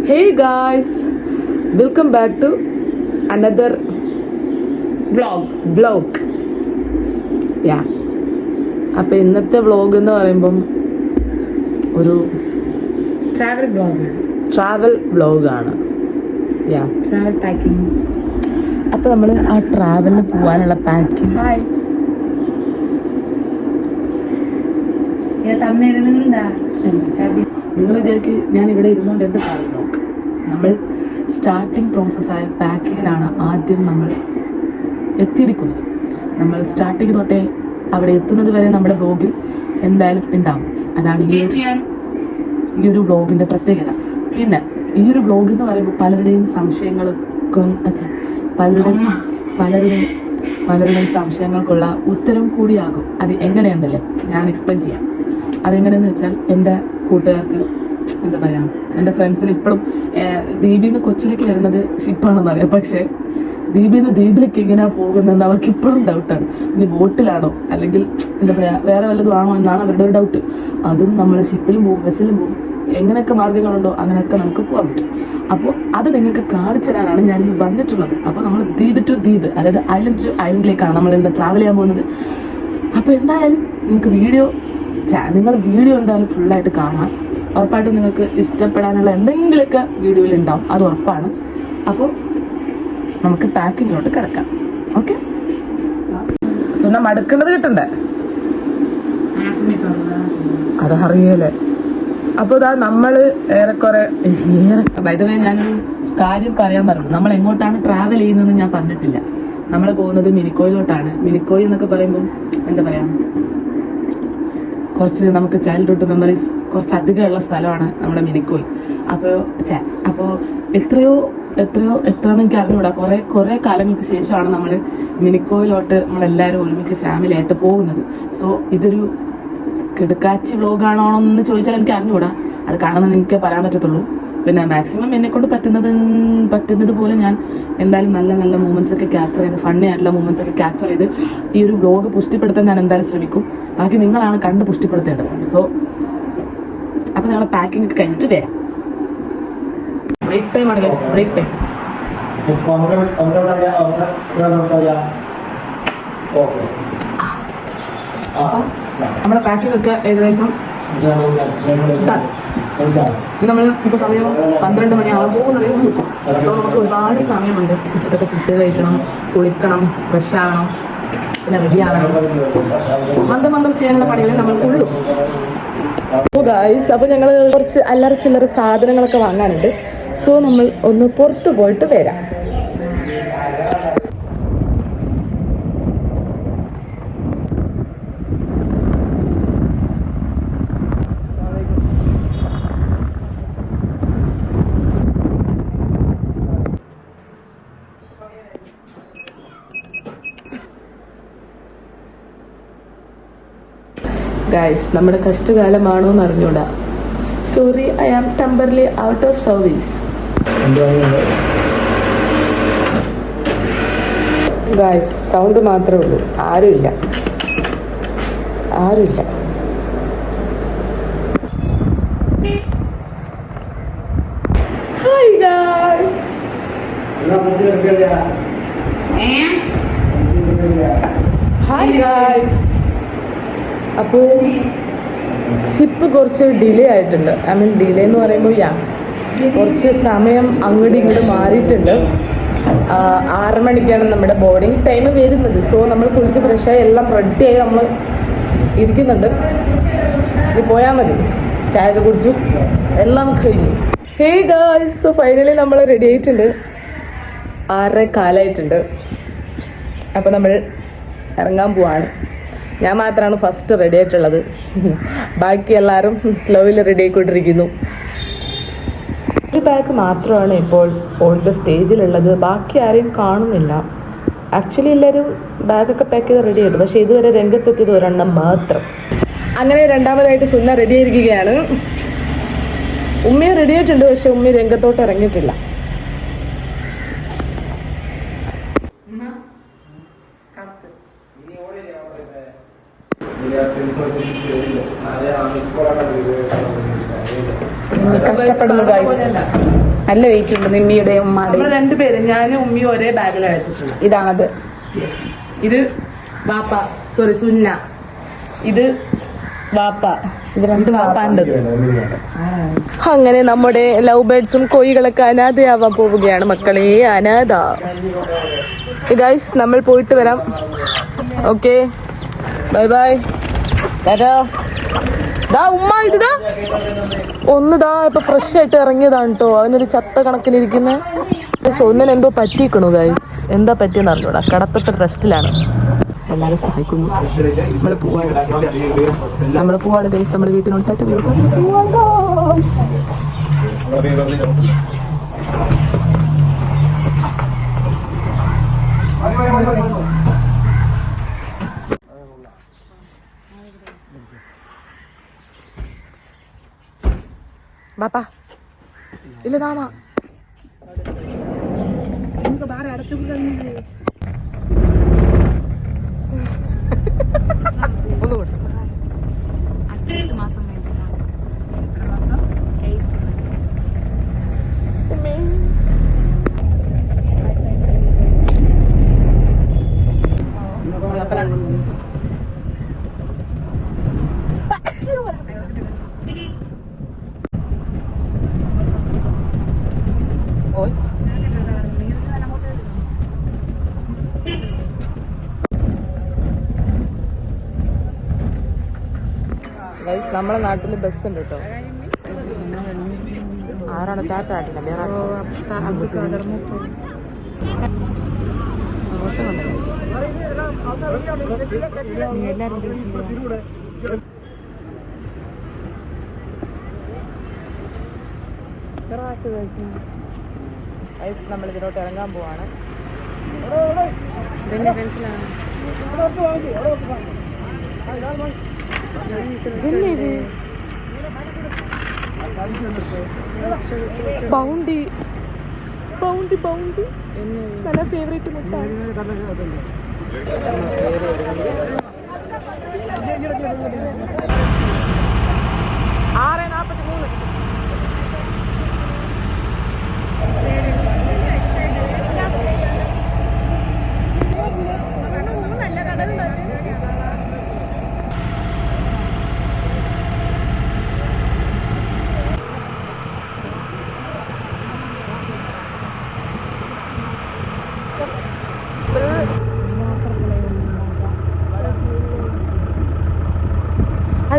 Hey guys, welcome back to another vlog. Yeah. അപ്പോൾ ഇന്നത്തെ vlog എന്ന് പറയുമ്പം ഒരു ട്രാവൽ വ്ളോഗാണ്. Travel packing. അപ്പോൾ നമ്മൾ ആ ട്രാവലിന് പോകാനുള്ള പാക്കിംഗ്. നിങ്ങൾ വിചാരിക്കും ഞാൻ ഇവിടെ ഇരുന്നുകൊണ്ട് എന്ത് കാര്യം നോക്ക്. നമ്മൾ സ്റ്റാർട്ടിങ് പ്രോസസ്സായ പാക്കിങ്ങിലാണ് ആദ്യം നമ്മൾ എത്തിയിരിക്കുന്നത്. നമ്മൾ സ്റ്റാർട്ടിങ് തൊട്ടേ അവിടെ എത്തുന്നത് വരെ നമ്മുടെ വ്ളോഗിൽ എന്തായാലും ഉണ്ടാവും. അതാണ് ഈ ഒരു വ്ളോഗിൻ്റെ പ്രത്യേകത. പിന്നെ ഈ ഒരു വ്ളോഗ് എന്ന് പറയുമ്പോൾ പലരുടെയും സംശയങ്ങൾക്കും പലരുടെയും സംശയങ്ങൾക്കുള്ള ഉത്തരം കൂടിയാകും. അത് എങ്ങനെയെന്നല്ലേ ഞാൻ എക്സ്പ്ലെയിൻ ചെയ്യാം. അതെങ്ങനെയെന്ന് വെച്ചാൽ എൻ്റെ കൂട്ടുകാർക്ക് എന്താ പറയുക, എൻ്റെ ഫ്രണ്ട്സിന് ഇപ്പോഴും ദ്വീപിൽ നിന്ന് കൊച്ചിലേക്ക് വരുന്നത് ഷിപ്പാണെന്നറിയാം. പക്ഷേ ദ്വീപിൽ നിന്ന് ദ്വീപിലേക്ക് എങ്ങനെയാണ് പോകുന്നതെന്ന് അവർക്ക് ഇപ്പോഴും ഡൗട്ടാണ്. ഇനി ബോട്ടിലാണോ അല്ലെങ്കിൽ എന്താ പറയുക വേറെ വല്ലതും ആണോ എന്നാണ് അവരുടെ ഒരു ഡൗട്ട്. അതും നമ്മൾ ഷിപ്പിലും പോകും, ബസ്സിലും പോകും, എങ്ങനെയൊക്കെ മാർഗ്ഗങ്ങളുണ്ടോ അങ്ങനെയൊക്കെ നമുക്ക് പോകാൻ പറ്റും. അപ്പോൾ അത് നിങ്ങൾക്ക് കാണിച്ചു തരാനാണ് ഞാനിത് വന്നിട്ടുള്ളത്. അപ്പോൾ നമ്മൾ ദ്വീപ് ടു ദ്വീപ്, അതായത് ഐലൻഡ് ടു ഐലൻഡിലേക്കാണ് നമ്മൾ ഇന്ന് ട്രാവൽ ചെയ്യാൻ പോകുന്നത്. അപ്പോൾ എന്തായാലും നിങ്ങൾക്ക് നിങ്ങൾ വീഡിയോ എന്തായാലും ഫുള്ളായിട്ട് കാണാം. ഉറപ്പായിട്ടും നിങ്ങൾക്ക് ഇഷ്ടപ്പെടാനുള്ള എന്തെങ്കിലുമൊക്കെ വീഡിയോയിൽ ഉണ്ടാവും, അത് ഉറപ്പാണ്. അപ്പോൾ നമുക്ക് പാക്കിങ്ങിലോട്ട് കിടക്കാം. ഓക്കെ, സുന മടുക്കേണ്ടത് കിട്ടണ്ടേ, അതറിയല്ലേ. അപ്പോൾ ഇതാ നമ്മൾ ഏറെക്കുറെ വൈദ്യവേ ഞാനൊരു കാര്യം പറയാൻ പറഞ്ഞു. നമ്മൾ എങ്ങോട്ടാണ് ട്രാവൽ ചെയ്യുന്നതെന്ന് ഞാൻ പറഞ്ഞിട്ടില്ല. നമ്മൾ പോകുന്നത് മിനിക്കോയിലോട്ടാണ്. മിനിക്കോയ് എന്നൊക്കെ പറയുമ്പോൾ എന്താ പറയുക, കുറച്ച് നമുക്ക് ചൈൽഡ്ഹുഡ് മെമ്മറീസ് കുറച്ച് അധികമുള്ള സ്ഥലമാണ് നമ്മുടെ മിനിക്കോയ്. അപ്പോൾ എത്രയെന്ന് എനിക്ക് അറിഞ്ഞൂടാ. കുറേ കാലങ്ങൾക്ക് ശേഷമാണ് നമ്മൾ മിനിക്കോയിലോട്ട് നമ്മളെല്ലാവരും ഒരുമിച്ച് ഫാമിലി ആയിട്ട് പോകുന്നത്. സോ ഇതൊരു കിടക്കാച്ചി വ്ളോഗാണോ എന്ന് ചോദിച്ചാൽ എനിക്ക് അറിഞ്ഞൂടാ. അത് കാണുന്നത് എനിക്ക് പറയാൻ പറ്റത്തുള്ളൂ. പിന്നെ മാക്സിമം എന്നെക്കൊണ്ട് പറ്റുന്നത് പോലെ ഞാൻ എന്തായാലും നല്ല നല്ല മൂമെൻറ്റ്സ് ഒക്കെ ക്യാപ്ചർ ചെയ്ത്, ഫണ്ണി ആയിട്ടുള്ള മൂമെൻറ്റ്സ് ഒക്കെ ക്യാപ്ചർ ചെയ്ത് ഈ ഒരു വ്ളോഗ് പുഷ്ടിപ്പെടുത്താൻ ഞാൻ എന്തായാലും ശ്രമിക്കും. ബാക്കി നിങ്ങളാണ് കണ്ട് പുഷ്ടിപ്പെടുത്തേണ്ടത്. സോ അപ്പോൾ ഞങ്ങൾ പാക്കിംഗ് ഒക്കെ കഴിഞ്ഞിട്ട് വരാം. ബ്രേക്ക് ടൈം ആണ് ഗൈസ്, ബ്രേക്ക് ടൈം. നമ്മുടെ പാക്കിംഗ് ഒക്കെ ഏകദേശം നമ്മൾ ഇപ്പോൾ സമയം 12 മണിയാവാൻ പോകുന്നതേ ഉള്ളൂ. സോ നമുക്ക് ഒരുപാട് സമയമുണ്ട്. ഉച്ചക്കൊക്കെ ഫുഡ് കഴിക്കണം, കുളിക്കണം, ഫ്രഷ് ആവണം, പിന്നെ റെഡി ആവണം. മന്ദം ചെയ്യാനുള്ള പണികളെ നമ്മൾക്കുള്ളൂ. അപ്പോൾ ഗായ്സ്, അപ്പോൾ ഞങ്ങൾ കുറച്ച് അല്ലറ ചില്ലറ സാധനങ്ങളൊക്കെ വാങ്ങാനുണ്ട്. സോ നമ്മൾ ഒന്ന് പുറത്ത് പോയിട്ട് വരാം. ഗൈസ്, നമ്മുടെ കഷ്ടകാലമാണോ എന്ന് അറിഞ്ഞൂടാ. Sorry, I am temporally out of service. Guys, sound മാത്രമേ ഉള്ളൂ, ആരുമില്ല. Hi guys. Hi guys. അപ്പോൾ ഷിപ്പ് കുറച്ച് ഡിലേ ആയിട്ടുണ്ട്. ഡിലേ എന്ന് പറയുമ്പോൾ കുറച്ച് സമയം അങ്ങോട്ടും ഇങ്ങോട്ട് മാറിയിട്ടുണ്ട്. 6 മണിക്കാണ് നമ്മുടെ ബോർഡിങ് ടൈം വരുന്നത്. സോ നമ്മൾ കുളിച്ച് ഫ്രഷായി എല്ലാം റെഡിയായി നമ്മൾ ഇരിക്കുന്നുണ്ട്. ഇത് പോയാൽ മതി. ചായ കുടിച്ചു, എല്ലാം കഴിഞ്ഞു. ഹേ ഗായ്സ്, സോ ഫൈനലി നമ്മൾ റെഡി ആയിട്ടുണ്ട്. 6:15 അപ്പോൾ നമ്മൾ ഇറങ്ങാൻ പോവാണ്. ഞാൻ മാത്രമാണ് ഫസ്റ്റ് റെഡി ആയിട്ടുള്ളത്. ബാക്കി എല്ലാവരും സ്ലോയിൽ റെഡി ആയിക്കൊണ്ടിരിക്കുന്നു. ഒരു ബാഗ് മാത്രമാണ് ഇപ്പോൾ ഓൺ ദ സ്റ്റേജിലുള്ളത്. ബാക്കി ആരെയും കാണുന്നില്ല. ആക്ച്വലി എല്ലാവരും ബാഗൊക്കെ പാക്ക് ചെയ്ത് റെഡി ആയിട്ട്, പക്ഷേ ഇതുവരെ രംഗത്തെത്തിയത് ഒരെണ്ണം മാത്രം. അങ്ങനെ രണ്ടാമതായിട്ട് സുന്ന റെഡി ആയിരിക്കുകയാണ്. ഉമ്മയും റെഡി ആയിട്ടുണ്ട്, പക്ഷെ ഉമ്മ രംഗത്തോട്ട് ഇറങ്ങിയിട്ടില്ല. നിമ്മി കഷ്ടപ്പെടുന്നു ഗൈസ്. നല്ല വെയിറ്റ് ഉണ്ട് നിമ്മിയുടെ ഉമ്മാടെ. നമ്മൾ രണ്ടുപേരും ഞാനും ഉമ്മിയും ഒരേ ബാഗിലാണ് വെച്ചിട്ടുള്ളത്. ഇതാണത്. ഇത് വാപ്പ, സോറി സുന്ന. ഇത് വാപ്പ. ഇത് രണ്ട് വാപ്പാണ്ടത്. അങ്ങനെ നമ്മുടെ ലവ് ബേർഡ്സും കോഴികളൊക്കെ അനാഥയാവാൻ പോവുകയാണ് മക്കളെ. അനാഥ. ഗൈസ് നമ്മൾ പോയിട്ട് വരാം. Okay, bye by. ഉമ്മ ഇതാ ഒന്നുതാ ഇപ്പൊ ഫ്രഷ് ആയിട്ട് ഇറങ്ങിയതാണ് കേട്ടോ. അവനൊരു ചത്ത കണക്കിനിരിക്കുന്ന ഒന്നിന് എന്തോ പറ്റിക്കണു ഗൈസ്. എന്താ പറ്റിയെന്ന് അറിഞ്ഞൂടാ. കടപ്പത്തെ റെസ്റ്റിലാണ്. എല്ലാവരും സഹായിക്കുന്നു. നമ്മള് പോവാണ് ഗൈസ്. നമ്മുടെ വീട്ടിനോട്ടായിട്ട് ബാപ്പാ ഇല്ല താമാ ബാറ അടച്ചു ഒന്നുകൂടെ. നമ്മളെ നാട്ടില് ബസ് ഉണ്ട് കേട്ടോ. ആരാണ് ടാറ്റ ആട്ടില്ല വേറെ നമ്മൾ ഇതിലോട്ട് ഇറങ്ങാൻ പോവാണ്. ബൗണ്ടി ബൗണ്ടി ബൗണ്ടി നല്ല ഫേവറേറ്റ് മുട്ടാണ്.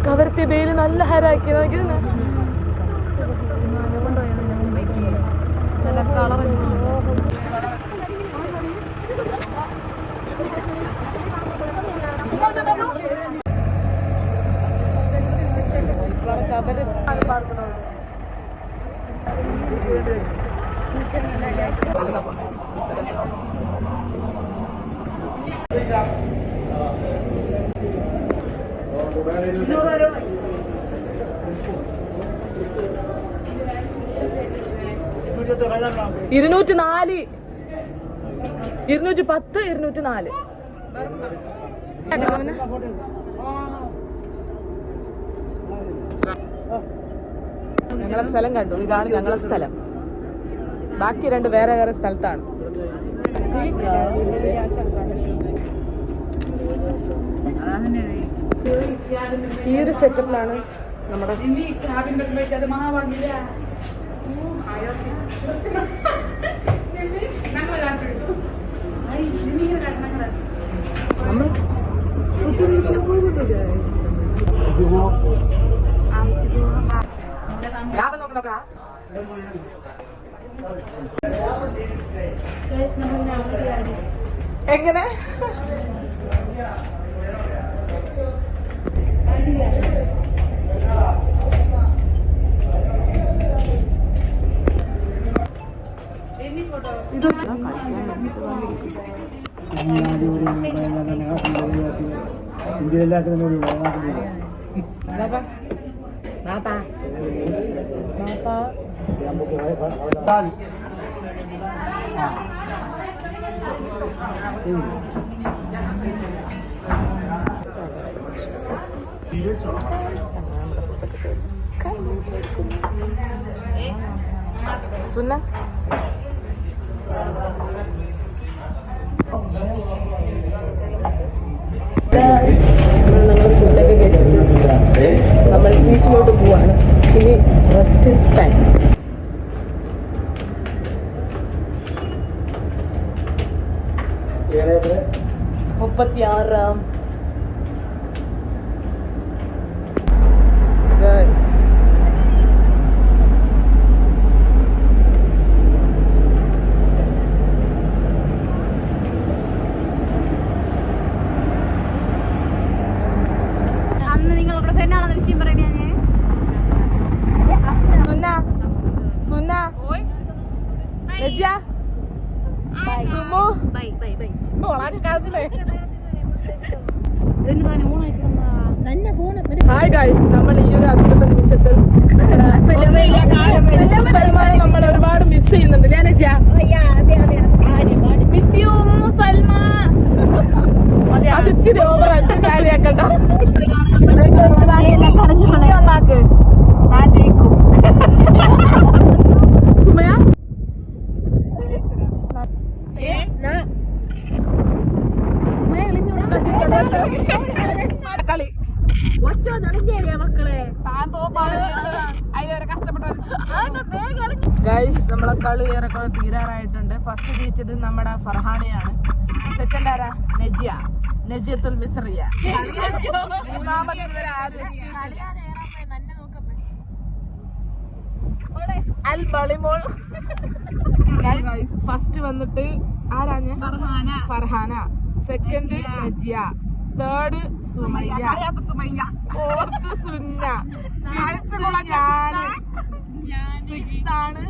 കവരത്തെ പേര് നല്ല ഹരാക്കി നോക്കിയെന്ന്. ഇരുന്നൂറ്റി 210 204. ഞങ്ങളെ സ്ഥലം കണ്ടു. ഇതാണ് ഞങ്ങളെ സ്ഥലം. ബാക്കി രണ്ട് വേറെ വേറെ സ്ഥലത്താണ്. ഈ ഒരു സെറ്റപ്പിലാണ് നമ്മുടെ എങ്ങനെ സുന്ന നമ്മൾ ഫുഡൊക്കെ കഴിച്ചിട്ട് നമ്മൾ സീറ്റിലോട്ട് പോവാണ്. ഇനി റെസ്റ്റ് ടൈം. മുപ്പത്തിയാറാം അന്ന് നിങ്ങൾ ഇവിടെ തന്നെയാണെന്ന് വിഷയം പറയണേ. സുന്ന സുന്ന നജ്യ സുമു ഹായ് ഗൈസ്, നമ്മൾ ഈ ഒരു അസുഖ നിമിഷത്തിൽ സൽമാനെ നമ്മൾ ഒരുപാട് മിസ് ചെയ്യുന്നുണ്ട്. ഞാൻ മിസ് യു സൽമ. അതിച്ചിരി ഓവറായിട്ട് കാര്യാക്കണ്ട. സുമയ കളി മക്കളെ ഗൈസ്, നമ്മളെ കളി ഏറെക്കുറെ തീരാറായിട്ടുണ്ട്. ഫസ്റ്റ് ജയിച്ചത് നമ്മുടെ ഫർഹാനയാണ്. സെക്കൻഡ് ആരാ? നജിയത്തുൽ മിസ്രിയ. മൂന്നാമത് ഇവരെ അൽ ബളിമോൾ. ഫസ്റ്റ് വന്നിട്ട് ആരാഞ്ഞ? Farhana. Second Najiya. Third Sumayya. Fourth Sunna. സിക്സ്താണ്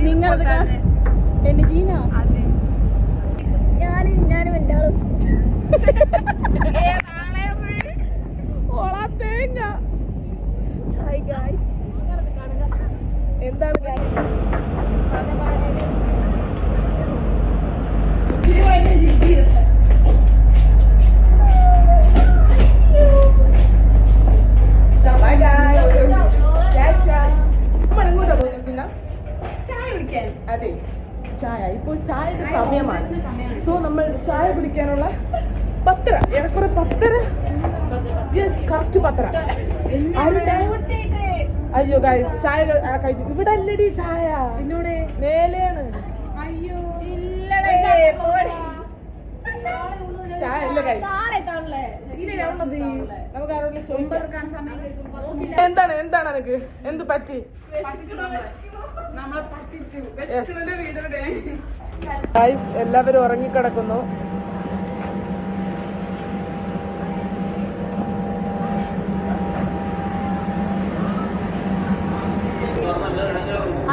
നിങ്ങൾ ഞാനും എൻ്റെ ആളും എന്താണ് അതെ, ചായ. ഇപ്പോൾ ചായയുടെ സമയമാണ്. സോ നമ്മൾ ചായ കുടിക്കാനുള്ള 10:30, ഏറെക്കുറെ 10:30. Yes, correct 10:30. അയ്യോ ഗൈസ്, ചായ കഴിഞ്ഞു. ഇവിടെ അല്ലടി ചായ, മേലെയാണ്. ചായ അല്ല ഗൈസ്, നമുക്ക് ആരോടും ചോദിക്കാം. എന്താണ് എനിക്ക് എന്ത് പറ്റി? ഗൈസ്, എല്ലാവരും ഉറങ്ങിക്കിടക്കുന്നു.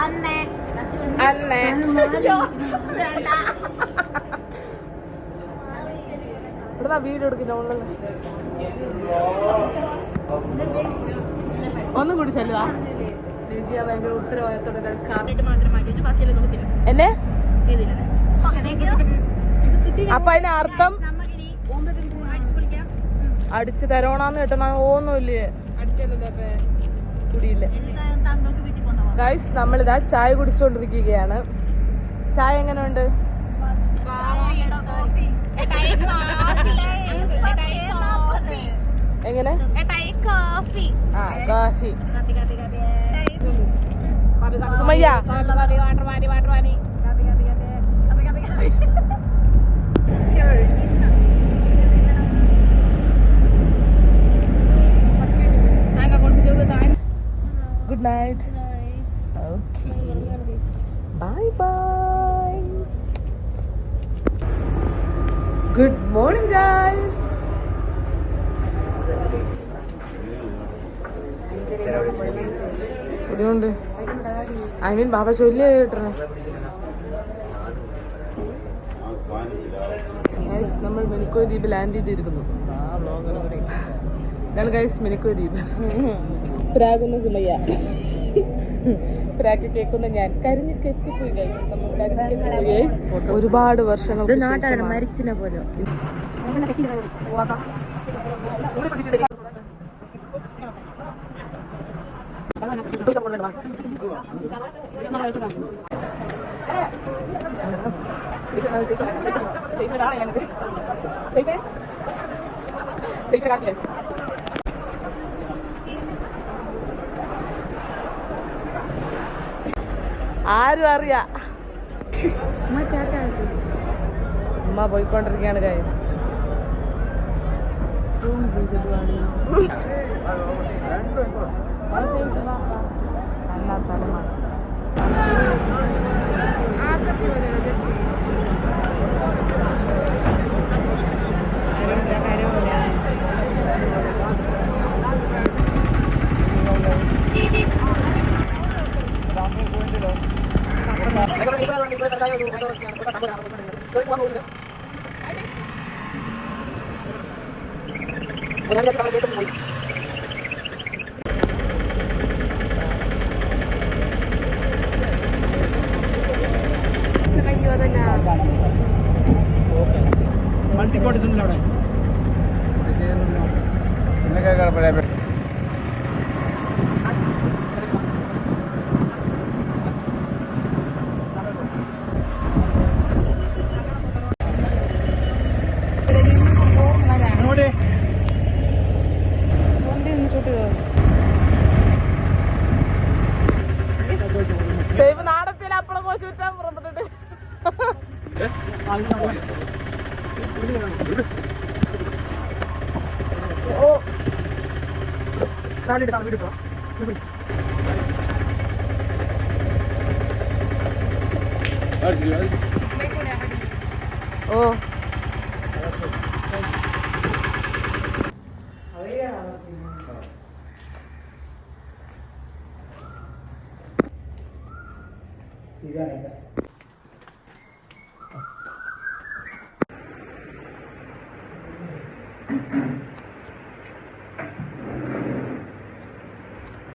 അന്നേ ഇവിടെ വീഡിയോ എടുക്കില്ല. ഒന്നും കൂടി ചെല്ലുക. ഭയങ്കര ഉത്തരവാദിത്തോടെ എന്നെ. അപ്പൊ അതിന് അർത്ഥം അടിച്ചു തരണോന്ന് കേട്ടോ. ഓന്നുമില്ലേ? കുടിയില്ലേ ഗൈസ്? നമ്മളിതാ ചായ കുടിച്ചോണ്ടിരിക്കുകയാണ്. ചായ എങ്ങനെയുണ്ട്? എങ്ങനെ? ആ, കാഫി. Sumayya, good night. Okay, bye bye. Good morning guys. ഫുഡുണ്ട്. ഐ മീൻ ബാബ ചൊല്ലി കേട്ടേ. നമ്മൾ മിനിക്കോയ് ദ്വീപ് ലാൻഡ് ചെയ്തിരിക്കുന്നു. ഇതാണ് ഗൈസ് മിനിക്കോയ് ദ്വീപ്. പ്രാകുന്ന സുമയ്യ, പ്രാക്ക് കേൾക്കുന്ന ഞാൻ. കരിഞ്ഞൊക്കെ എത്തിപ്പോയി ഗൈസ്. നമ്മൾ കരിഞ്ഞൊക്കെ എത്തിപ്പോയി. ഒരുപാട് വർഷങ്ങൾക്ക് ശേഷം. മരിച്ചിനെ പോലെ ആരും അറിയാ ഉമ്മ പോയിക്കൊണ്ടിരിക്കുകയാണ് കൈ മൾട്ടിപ്പോർട്ടിസ് അവിടെ സേവ് നാടത്തിൽ അപ്പള മോശം വിറ്റാൻ പുറപ്പെട്ടിട്ട് ഓ ഓ ഇതാണ്